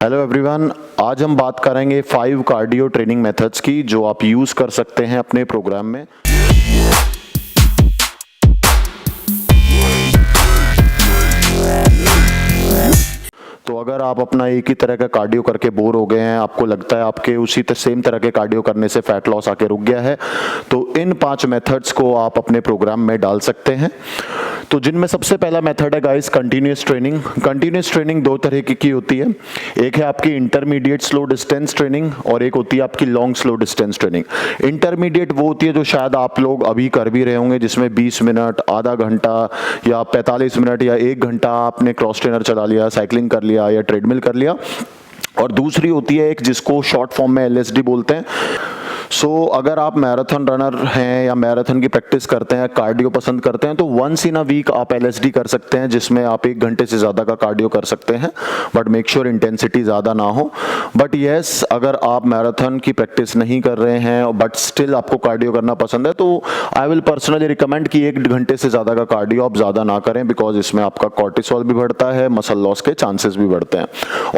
Hello everyone, आज हम बात करेंगे 5 कार्डियो ट्रेनिंग मेथड्स की जो आप यूज़ कर सकते हैं अपने प्रोग्राम में। तो अगर आप अपना एक ही तरह का कार्डियो करके बोर हो गए हैं, आपको लगता है आपके उसी सेम तरह के कार्डियो करने से फैट लॉस आके रुक गया है, तो इन 5 मेथड्स को आप अपने प्रोग्राम में डाल सकते हैं। तो जिनमें सबसे पहला मेथड है guys continuous training. Continuous training दो तरह की होती है, एक है आपकी इंटरमीडिएट स्लो डिस्टेंस ट्रेनिंग और एक होती है आपकी long slow distance training. Intermediate वो होती है जो शायद आप लोग अभी कर भी रहे होंगे, जिसमें 20 मिनट, आधा घंटा या 45 मिनट या 1 घंटा आपने क्रॉस ट्रेनर चला लिया, साइकिलिंग कर लिया या ट्रेडमिल कर लिया। और दूसरी होती है एक जिसको शॉर्ट फॉर्म में एलएसडी बोलते हैं। अगर आप मैराथन रनर हैं या मैराथन की प्रैक्टिस करते हैं, कार्डियो पसंद करते हैं, तो वंस इन अ वीक आप एलएसडी कर सकते हैं, जिसमें आप 1 घंटे से ज़्यादा का कार्डियो कर सकते हैं, बट मेक श्योर इंटेंसिटी ज़्यादा ना हो। बट येस, अगर आप मैराथन की प्रैक्टिस नहीं कर रहे हैं बट स्टिल आपको कार्डियो करना पसंद है, तो आई विल पर्सनली रिकमेंड कि 1 घंटे से ज़्यादा का कार्डियो आप ज़्यादा ना करें, बिकॉज इसमें आपका कॉर्टिसोल भी बढ़ता है, मसल लॉस के चांसेस भी बढ़ते हैं।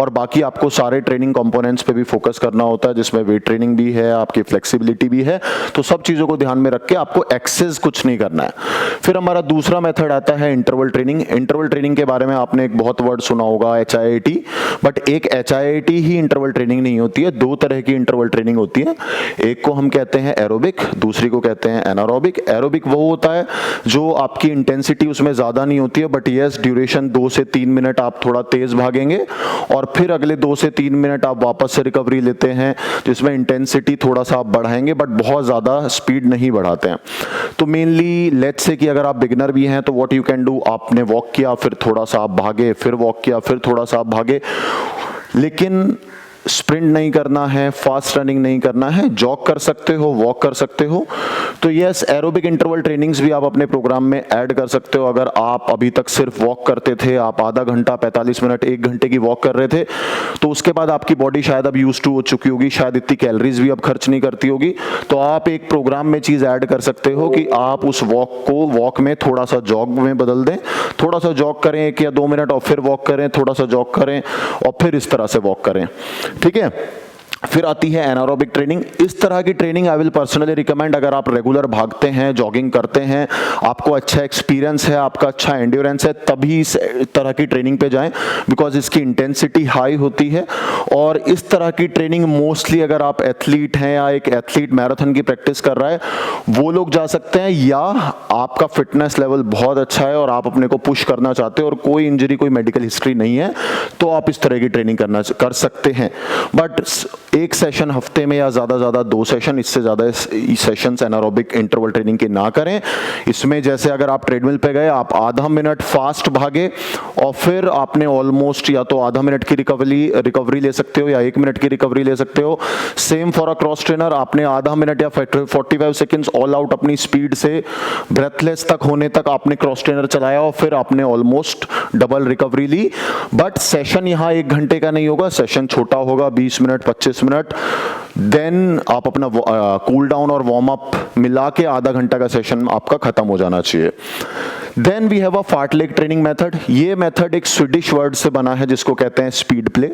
और बाकी आपको सारे ट्रेनिंग कंपोनेंट्स पे भी फोकस करना होता है, जिसमें वेट ट्रेनिंग भी है, आपकी फ्लेक्सिबिलिटी भी है। तो सब चीजों को ध्यान में रख के आपको एक्सेस कुछ नहीं करना है। फिर हमारा दूसरा मेथड आता है इंटरवल ट्रेनिंग। इंटरवल ट्रेनिंग के बारे में आपने एक बहुत वर्ड सुना होगा, HIIT। बट एक HIIT ही इंटरवल ट्रेनिंग नहीं होती है, 2 तरह की इंटरवल ट्रेनिंग होती है। एक को हम कहते हैं एरोबिक, दूसरी को कहते हैं एनारोबिक। एरोबिक वो होता है जो आपकी इंटेंसिटी उसमें ज्यादा नहीं होती है, बट यस ड्यूरेशन 2 से 3 मिनट आप थोड़ा तेज भागेंगे और फिर अगले 2 से 3 मिनट आप वापस से रिकवरी लेते हैं, जिसमें इंटेंसिटी थोड़ा सा आप बढ़ाएंगे बट बहुत ज्यादा स्पीड नहीं बढ़ाते हैं। तो मेनली लेट्स से कि अगर आप बिगिनर भी हैं तो व्हाट यू कैन डू, आपने वॉक किया, फिर थोड़ा सा आप भागे, फिर वॉक किया, फिर थोड़ा सा आप भागे, लेकिन स्प्रिंट नहीं करना है, फास्ट रनिंग नहीं करना है, जॉग कर सकते हो, वॉक कर सकते हो। तो यस, एरोबिक इंटरवल ट्रेनिंग्स भी आप अपने प्रोग्राम में ऐड कर सकते हो। अगर आप अभी तक सिर्फ वॉक करते थे, आप आधा घंटा, 45 मिनट, 1 घंटे की वॉक कर रहे थे, तो उसके बाद आपकी बॉडी शायद अब यूज टू हो चुकी होगी, शायद इतनी कैलोरीज भी अब खर्च नहीं करती होगी। तो आप एक प्रोग्राम में चीज ऐड कर सकते हो कि आप उस वॉक को वॉक में थोड़ा सा जॉग में बदल दें, थोड़ा सा जॉग करें 1 या 2 मिनट और फिर वॉक करें, थोड़ा सा जॉग करें और फिर इस तरह से वॉक करें। ठीक है। फिर आती है एनारोबिक ट्रेनिंग। इस तरह की training I will personally recommend अगर आप रेगुलर भागते हैं, जॉगिंग करते हैं, आपको अच्छा एक्सपीरियंस है, आपका अच्छा एंड्योरेंस है, तभी इस तरह की ट्रेनिंग पे जाएं, बिकॉज इसकी इंटेंसिटी हाई होती है। और इस तरह की ट्रेनिंग मोस्टली अगर आप एथलीट हैं या एक एथलीट मैराथन की प्रैक्टिस कर रहा है, वो लोग जा सकते हैं, या आपका फिटनेस लेवल बहुत अच्छा है और आप अपने को पुश करना चाहते हो और कोई इंजरी, कोई मेडिकल हिस्ट्री नहीं है, तो आप इस तरह की ट्रेनिंग कर सकते हैं। बट एक सेशन हफ्ते में या ज्यादा 2 सेशन, इससे ज्यादा सेशंस एनारोबिक इंटरवल ट्रेनिंग के ना करें। इसमें जैसे अगर आप ट्रेडमिल पे गए, आप आधा मिनट फास्ट भागे और फिर आपने ऑलमोस्ट या तो आधा मिनट की रिकवरी ले सकते हो या 1 मिनट की रिकवरी ले सकते हो। Same for a cross trainer, आपने आधा मिनट या 45 सेकेंड्स ऑल आउट अपनी स्पीड से ब्रेथलेस तक होने तक आपने क्रॉस ट्रेनर चलाया और फिर आपने ऑलमोस्ट डबल रिकवरी ली। बट सेशन यहाँ 1 घंटे का नहीं होगा, सेशन छोटा होगा, 20 मिनट, 25 मिनट। देन आप अपना कूल डाउन और वार्म अप मिला के आधा घंटा का सेशन आपका खत्म हो जाना चाहिए। Then we have a fartlek training method. ये मेथड एक स्वीडिश वर्ड से बना है जिसको कहते हैं स्पीड प्ले।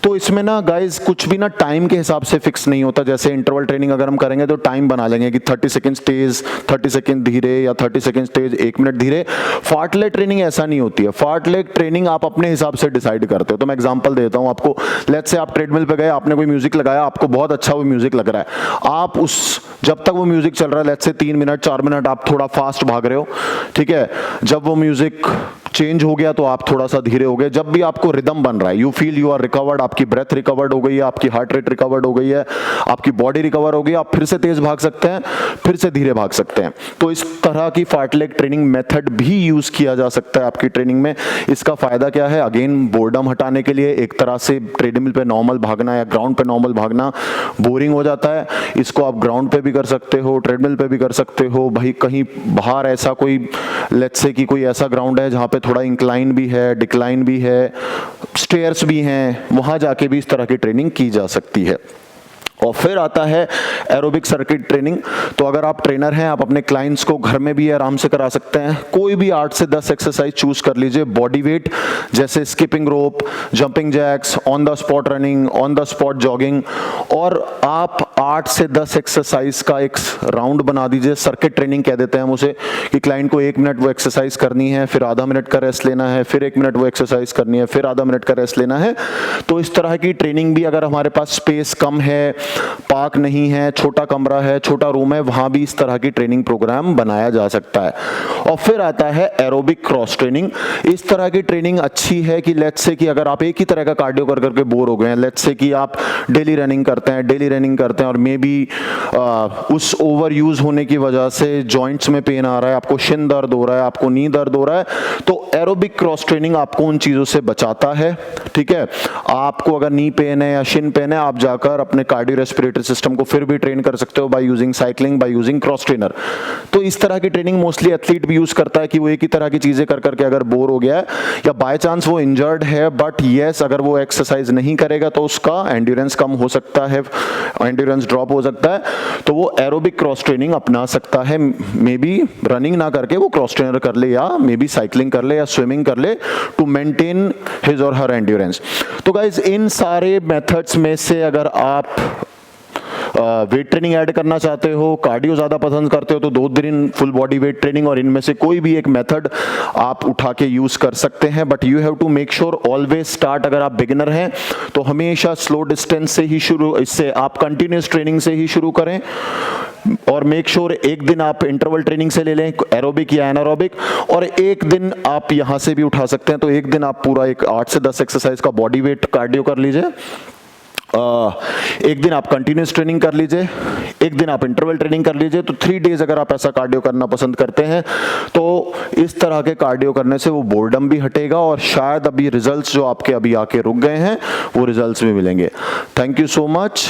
तो इसमें ना गाइज कुछ भी ना टाइम के हिसाब से फिक्स नहीं होता। जैसे इंटरवल ट्रेनिंग अगर हम करेंगे तो टाइम बना लेंगे कि 30 सेकंड तेज, 30 सेकंड धीरे या 30 सेकंड तेज, 1 मिनट धीरे। फार्टलेग ट्रेनिंग ऐसा नहीं होती है। फार्टलेग ट्रेनिंग आप अपने हिसाब से डिसाइड करते हो। तो मैं एग्जांपल देता हूं आपको। लेट्स से आप ट्रेडमिल पे गए, आपने कोई म्यूजिक लगाया, आपको बहुत अच्छा वो म्यूजिक लग रहा है, आप जब तक वो म्यूजिक चल रहा है, लेट्स से 3 मिनट, 4 मिनट आप थोड़ा फास्ट भाग रहे हो, ठीक है। जब वो म्यूजिक चेंज हो गया तो आप थोड़ा सा धीरे हो गए। जब भी आपको रिदम बन रहा है, you feel you are recovered, आपकी ब्रेथ रिकवर्ड हो गई है, आपकी हार्ट रेट रिकवर्ड हो गई है, आपकी बॉडी रिकवर हो गई, आप फिर से तेज भाग सकते हैं, फिर से धीरे भाग सकते हैं। तो इस तरह की फार्टलेग ट्रेनिंग मेथड भी यूज किया जा सकता है आपकी ट्रेनिंग में। इसका फायदा क्या है? अगेन बोर्डम हटाने के लिए। एक तरह से ट्रेडमिल पे नॉर्मल भागना या ग्राउंड पे नॉर्मल भागना बोरिंग हो जाता है। इसको आप ग्राउंड पे भी कर सकते हो, ट्रेडमिल पे भी कर सकते हो। भाई कहीं बाहर ऐसा कोई, लेट्स से कि कोई ऐसा ग्राउंड है जहां पे थोड़ा इंक्लाइन भी है, डिक्लाइन भी है, स्टेयर्स भी हैं, वहां जाके भी इस तरह की ट्रेनिंग की जा सकती है। और फिर आता है एरोबिक सर्किट ट्रेनिंग। तो अगर आप ट्रेनर हैं, आप अपने क्लाइंट्स को घर में भी आराम से करा सकते हैं। कोई भी 8 से 10 एक्सरसाइज चूज कर लीजिए, बॉडी वेट जैसे skipping rope, jumping jacks, on the spot running, on the spot jogging, और आप 8 से 10 एक्सरसाइज का एक राउंड बना दीजिए। सर्किट ट्रेनिंग कह देते हैं हम उसे, कि क्लाइंट को 1 मिनट वो एक्सरसाइज करनी है, फिर आधा मिनट का रेस्ट लेना है, फिर 1 मिनट वो एक्सरसाइज करनी है, फिर आधा मिनट का रेस्ट लेना है। तो इस तरह की ट्रेनिंग भी, अगर हमारे पास स्पेस कम है, पार्क नहीं है, छोटा कमरा है, छोटा रूम है, वहां भी इस तरह की ट्रेनिंग प्रोग्राम बनाया जा सकता है। और फिर आता है एरोबिक क्रॉस ट्रेनिंग। इस तरह की ट्रेनिंग अच्छी है कि लेट्स से कि अगर आप एक ही तरह का कार्डियो कर करके बोर हो गए हैं, लेट्स से कि आप डेली रनिंग करते हैं और मे बी उस ओवर यूज होने की वजह से जॉइंट्स में पेन आ रहा है, आपको शिन दर्द हो रहा है, आपको नी दर्द हो रहा है, तो एरोबिक क्रॉस ट्रेनिंग आपको उन चीजों से बचाता है। ठीक है, आपको अगर नी पेन है या शिन पेन है, आप जाकर अपने कार्डियो रेस्पिरेटरी सिस्टम को फिर भी ट्रेन कर सकते हो by using cycling, by using cross trainer. तो इस तरह की ट्रेनिंग मोस्टली एथलीट भी यूज करता है कि वो एक ही तरह की चीजें कर करके अगर बोर हो गया है या बाय चांस वो इंजर्ड है, बट यस अगर वो एक्सरसाइज नहीं करेगा तो उसका एंड्योरेंस कम हो सकता है, एंड्योरेंस ड्रॉप हो सकता है, तो वो एरोबिक क्रॉस ट्रेनिंग अपना सकता है। मे बी रनिंग ना करके वो क्रॉस ट्रेनर कर ले, या मे बी साइक्लिंग कर ले या स्विमिंग कर ले, टू मेंटेन हिज और हर एंड्योरेंस। तो गाइज इन सारे मेथड्स में से अगर आप वेट ट्रेनिंग ऐड करना चाहते हो, कार्डियो ज्यादा पसंद करते हो, तो 2 दिन फुल बॉडी वेट ट्रेनिंग, और इनमें से कोई भी एक मेथड आप उठा के यूज कर सकते हैं। But you have to make sure always start, अगर आप बिगिनर हैं तो हमेशा स्लो डिस्टेंस से ही शुरू, इससे आप कंटिन्यूस ट्रेनिंग से ही शुरू करें, और मेक श्योर एक दिन आप इंटरवल ट्रेनिंग से ले लें, एरोबिक या एनारोबिक, और एक दिन आप यहां से भी उठा सकते हैं। तो एक दिन आप पूरा एक 8 से 10 एक्सरसाइज का बॉडी वेट कार्डियो कर लीजिए, एक दिन आप कंटिन्यूस ट्रेनिंग कर लीजिए, एक दिन आप इंटरवल ट्रेनिंग कर लीजिए। तो 3 डेज अगर आप ऐसा कार्डियो करना पसंद करते हैं, तो इस तरह के कार्डियो करने से वो बोर्डम भी हटेगा, और शायद अभी रिजल्ट्स जो आपके अभी आके रुक गए हैं वो रिजल्ट्स भी मिलेंगे। Thank you so much.